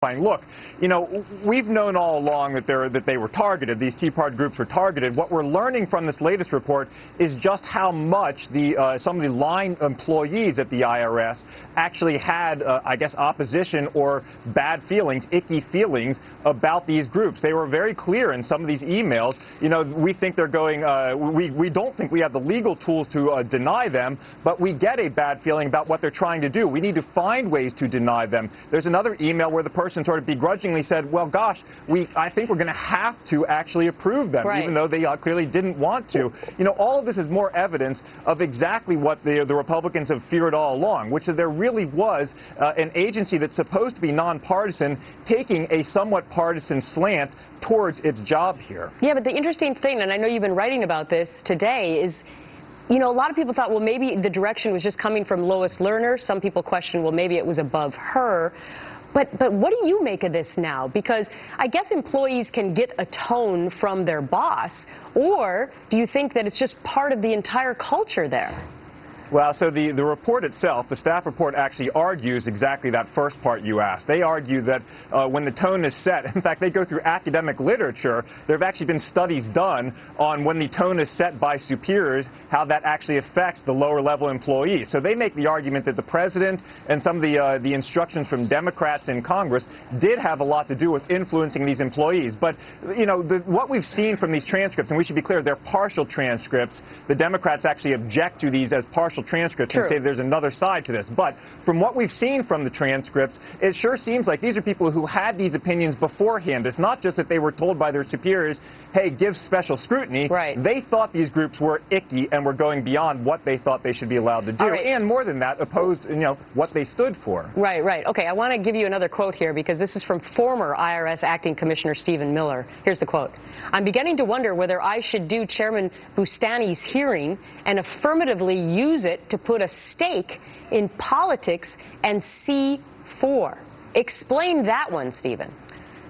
Look, we've known all along that they were targeted. These Tea Party groups were targeted. What we're learning from this latest report is just how much some of the line employees at the IRS actually had, I guess, opposition or bad feelings, icky feelings about these groups. They were very clear in some of these emails. We think they're going. We don't think we have the legal tools to deny them, but we get a bad feeling about what they're trying to do. We need to find ways to deny them. There's another email where the person sort of begrudgingly said, well, gosh, I think we're going to have to actually approve them, even though they clearly didn't want to. All of this is more evidence of exactly what the Republicans have feared all along, which is there really was an agency that's supposed to be nonpartisan taking a somewhat partisan slant towards its job here. Yeah, but the interesting thing, and I know you've been writing about this today, is a lot of people thought, well, maybe the direction was just coming from Lois Lerner. Some people questioned, well, maybe it was above her. But what do you make of this now? Because I guess employees can get a tone from their boss, or do you think that it's just part of the entire culture there? Well, so the report itself, the staff report, actually argues exactly that first part you asked. They argue that when the tone is set, in fact, they go through academic literature. There have actually been studies done on when the tone is set by superiors, how that actually affects the lower-level employees. So they make the argument that the president and some of the instructions from Democrats in Congress did have a lot to do with influencing these employees. But, what we've seen from these transcripts, and we should be clear, they're partial transcripts. The Democrats actually object to these as partial transcripts and say there's another side to this. But from what we've seen from the transcripts, it sure seems like these are people who had these opinions beforehand. It's not just that they were told by their superiors, hey, give special scrutiny. They thought these groups were icky and were going beyond what they thought they should be allowed to do. And more than that, opposed, what they stood for. Right. Okay, I want to give you another quote here because this is from former IRS Acting Commissioner Stephen Miller. Here's the quote. I'm beginning to wonder whether I should do Chairman Bustani's hearing and affirmatively use it to put a stake in politics and C4. Explain that one, Stephen.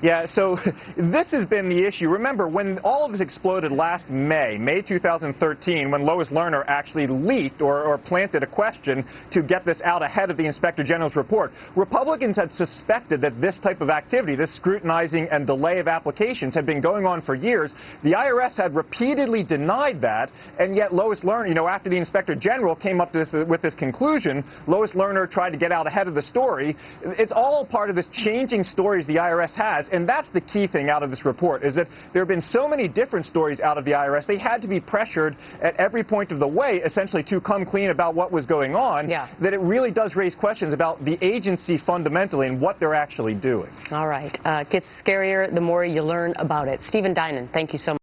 Yeah, so this has been the issue. Remember, when all of this exploded last May 2013, when Lois Lerner actually leaked or planted a question to get this out ahead of the Inspector General's report, Republicans had suspected that this type of activity, this scrutinizing and delay of applications, had been going on for years. The IRS had repeatedly denied that, and yet Lois Lerner, after the Inspector General came up with this conclusion, Lois Lerner tried to get out ahead of the story. It's all part of this changing stories the IRS has. And that's the key thing out of this report, is that there have been so many different stories out of the IRS. They had to be pressured at every point of the way, essentially, to come clean about what was going on, that it really does raise questions about the agency fundamentally and what they're actually doing. All right. It gets scarier the more you learn about it. Stephen Dinan, thank you so much.